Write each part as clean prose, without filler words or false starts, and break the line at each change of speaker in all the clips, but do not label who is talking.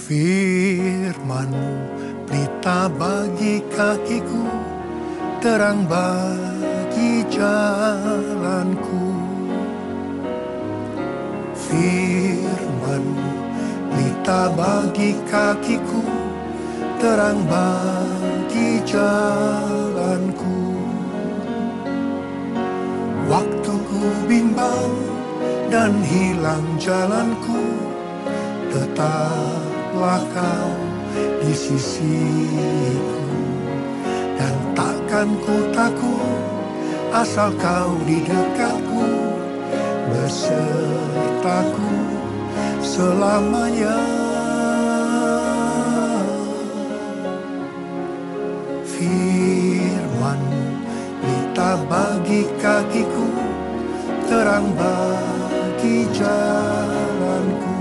Firman-Mu pelita bagi kakiku, terang bagi jalanku. Firman-Mu pelita bagi kakiku, terang bagi jalanku. Waktu ku bimbang dan hilang jalanku, tetaplah Kau di sisiku. Dan takkan ku takut asal Kau di dekatku, besertaku selamanya. Firman-Mu pelita bagi kakiku, terang bagi jalanku.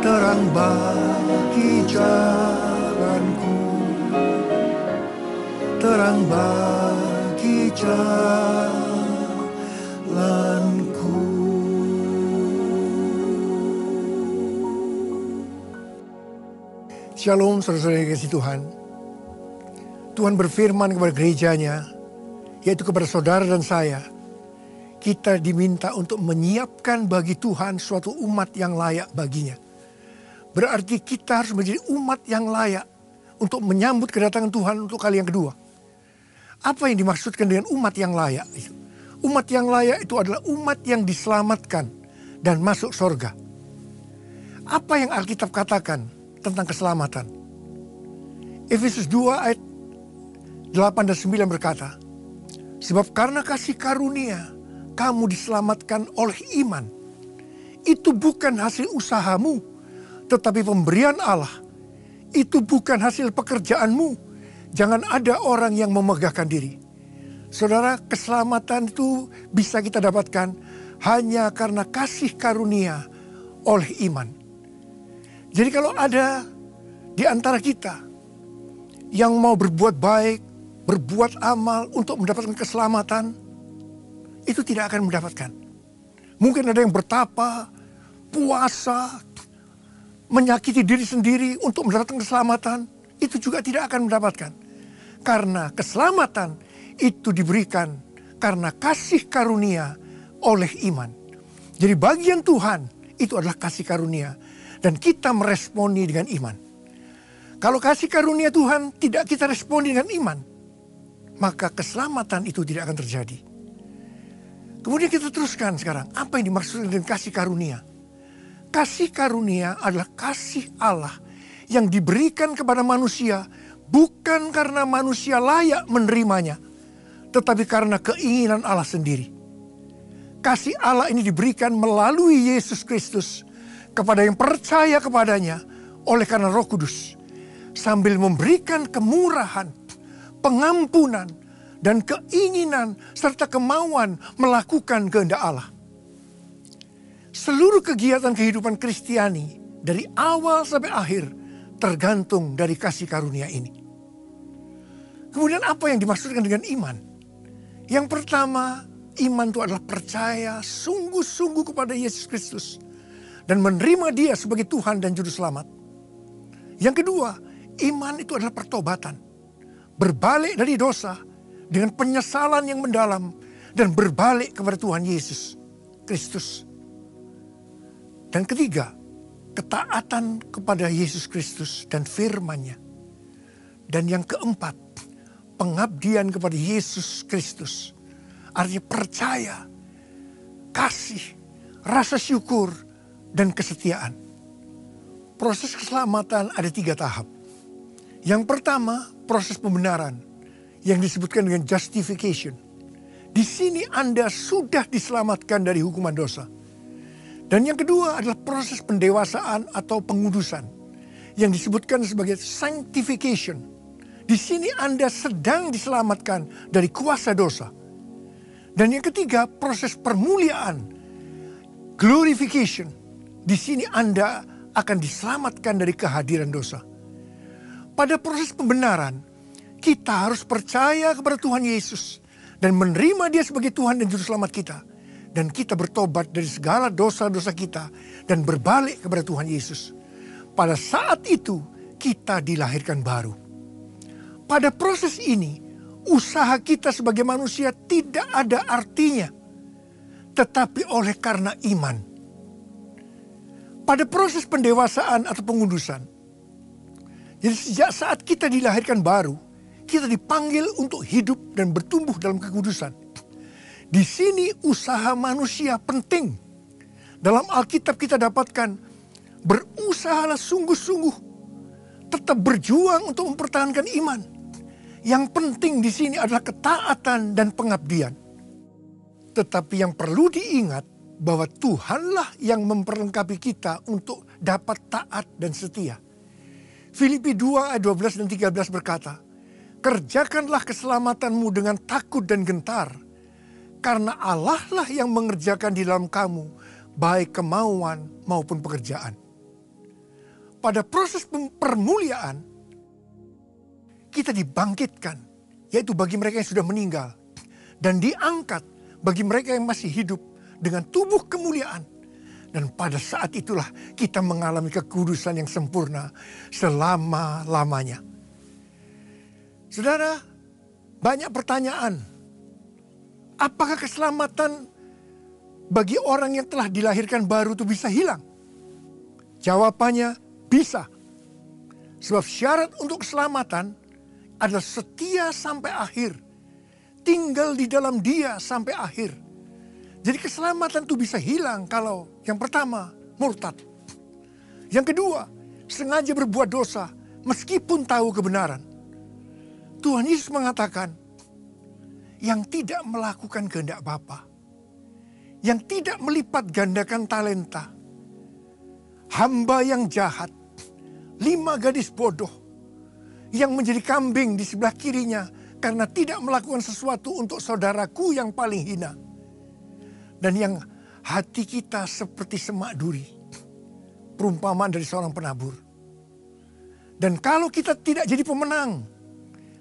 Terang bagi jalanku, terang bagi jalanku. Shalom saudara-saudara yang dikasihi Tuhan. Tuhan berfirman kepada gerejanya, yaitu kepada saudara dan saya, kita diminta untuk menyiapkan bagi Tuhan suatu umat yang layak baginya. Berarti kita harus menjadi umat yang layak untuk menyambut kedatangan Tuhan untuk kali yang kedua. Apa yang dimaksudkan dengan umat yang layak? Umat yang layak itu adalah umat yang diselamatkan dan masuk surga. Apa yang Alkitab katakan tentang keselamatan? Efesus 2 ayat 8 dan 9 berkata, sebab karena kasih karunia kamu diselamatkan oleh iman. Itu bukan hasil usahamu, tetapi pemberian Allah. Itu bukan hasil pekerjaanmu. Jangan ada orang yang memegahkan diri. Saudara, keselamatan itu bisa kita dapatkan hanya karena kasih karunia oleh iman. Jadi kalau ada di antara kita yang mau berbuat baik, berbuat amal untuk mendapatkan keselamatan, itu tidak akan mendapatkan. Mungkin ada yang bertapa, puasa, menyakiti diri sendiri untuk mendapatkan keselamatan, itu juga tidak akan mendapatkan. Karena keselamatan itu diberikan karena kasih karunia oleh iman. Jadi bagian Tuhan itu adalah kasih karunia. Dan kita meresponi dengan iman. Kalau kasih karunia Tuhan tidak kita responi dengan iman, maka keselamatan itu tidak akan terjadi. Kemudian kita teruskan sekarang, apa yang dimaksud dengan kasih karunia? Kasih karunia adalah kasih Allah yang diberikan kepada manusia bukan karena manusia layak menerimanya, tetapi karena keinginan Allah sendiri. Kasih Allah ini diberikan melalui Yesus Kristus kepada yang percaya kepadanya oleh karena Roh Kudus, sambil memberikan kemurahan, pengampunan, dan keinginan serta kemauan melakukan kehendak Allah. Seluruh kegiatan kehidupan Kristiani dari awal sampai akhir tergantung dari kasih karunia ini. Kemudian apa yang dimaksudkan dengan iman? Yang pertama, iman itu adalah percaya sungguh-sungguh kepada Yesus Kristus dan menerima Dia sebagai Tuhan dan Juru Selamat. Yang kedua, iman itu adalah pertobatan. Berbalik dari dosa dengan penyesalan yang mendalam dan berbalik kepada Tuhan Yesus Kristus. Dan ketiga, ketaatan kepada Yesus Kristus dan firman-Nya. Dan yang keempat, pengabdian kepada Yesus Kristus. Artinya percaya, kasih, rasa syukur, dan kesetiaan. Proses keselamatan ada 3 tahap. Yang pertama, proses pembenaran yang disebutkan dengan justification. Di sini Anda sudah diselamatkan dari hukuman dosa. Dan yang kedua adalah proses pendewasaan atau pengudusan yang disebutkan sebagai sanctification. Di sini Anda sedang diselamatkan dari kuasa dosa. Dan yang ketiga, proses permuliaan, glorification. Di sini Anda akan diselamatkan dari kehadiran dosa. Pada proses pembenaran, kita harus percaya kepada Tuhan Yesus dan menerima Dia sebagai Tuhan dan Juru Selamat kita. Dan kita bertobat dari segala dosa-dosa kita dan berbalik kepada Tuhan Yesus. Pada saat itu kita dilahirkan baru. Pada proses ini, usaha kita sebagai manusia tidak ada artinya, tetapi oleh karena iman. Pada proses pendewasaan atau pengudusan, jadi sejak saat kita dilahirkan baru, kita dipanggil untuk hidup dan bertumbuh dalam kekudusan. Di sini usaha manusia penting. Dalam Alkitab kita dapatkan, berusahalah sungguh-sungguh, tetap berjuang untuk mempertahankan iman. Yang penting di sini adalah ketaatan dan pengabdian. Tetapi yang perlu diingat bahwa Tuhanlah yang memperlengkapi kita untuk dapat taat dan setia. Filipi 2 ayat 12 dan 13 berkata, kerjakanlah keselamatanmu dengan takut dan gentar, karena Allah lah yang mengerjakan di dalam kamu, baik kemauan maupun pekerjaan. Pada proses permuliaan, kita dibangkitkan, yaitu bagi mereka yang sudah meninggal, dan diangkat bagi mereka yang masih hidup dengan tubuh kemuliaan. Dan pada saat itulah kita mengalami kekudusan yang sempurna selama-lamanya. Saudara, banyak pertanyaan. Apakah keselamatan bagi orang yang telah dilahirkan baru itu bisa hilang? Jawabannya bisa. Sebab syarat untuk keselamatan adalah setia sampai akhir. Tinggal di dalam Dia sampai akhir. Jadi keselamatan itu bisa hilang kalau yang pertama murtad. Yang kedua, sengaja berbuat dosa meskipun tahu kebenaran. Tuhan Yesus mengatakan, yang tidak melakukan kehendak Bapa, yang tidak melipat gandakan talenta, hamba yang jahat, 5 gadis bodoh yang menjadi kambing di sebelah kirinya karena tidak melakukan sesuatu untuk saudaraku yang paling hina. Dan yang hati kita seperti semak duri, perumpamaan dari seorang penabur. Dan kalau kita tidak jadi pemenang,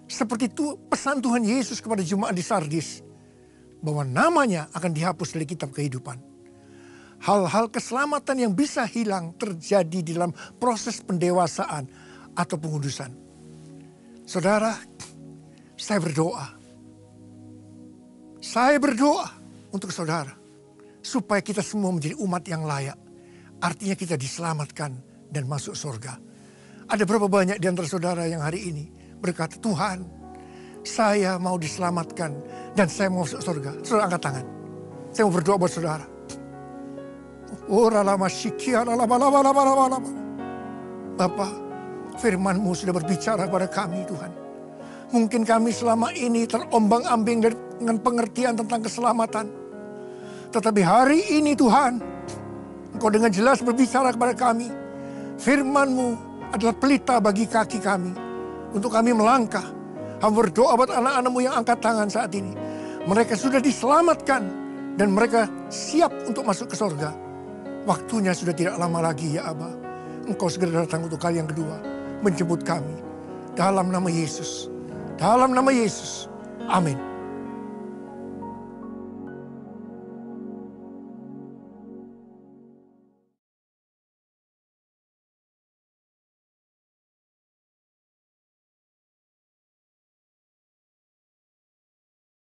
seperti itu pesan Tuhan Yesus kepada jemaat di Sardis, bahwa namanya akan dihapus dari kitab kehidupan. Hal-hal keselamatan yang bisa hilang terjadi di dalam proses pendewasaan atau pengudusan. Saudara, saya berdoa. Saya berdoa untuk saudara, supaya kita semua menjadi umat yang layak. Artinya kita diselamatkan dan masuk surga. Ada berapa banyak di antara saudara yang hari ini berkata, Tuhan, saya mau diselamatkan dan saya mau masuk surga. Saudara angkat tangan. Saya mau berdoa buat saudara. Bapak, firman-Mu sudah berbicara kepada kami, Tuhan. Mungkin kami selama ini terombang-ambing dengan pengertian tentang keselamatan. Tetapi hari ini Tuhan, Engkau dengan jelas berbicara kepada kami. Firman-Mu adalah pelita bagi kaki kami, untuk kami melangkah. Hamba berdoa buat anak-anak-Mu yang angkat tangan saat ini. Mereka sudah diselamatkan dan mereka siap untuk masuk ke surga. Waktunya sudah tidak lama lagi ya Aba. Engkau segera datang untuk kali yang kedua, menjemput kami. Dalam nama Yesus. Dalam nama Yesus. Amin.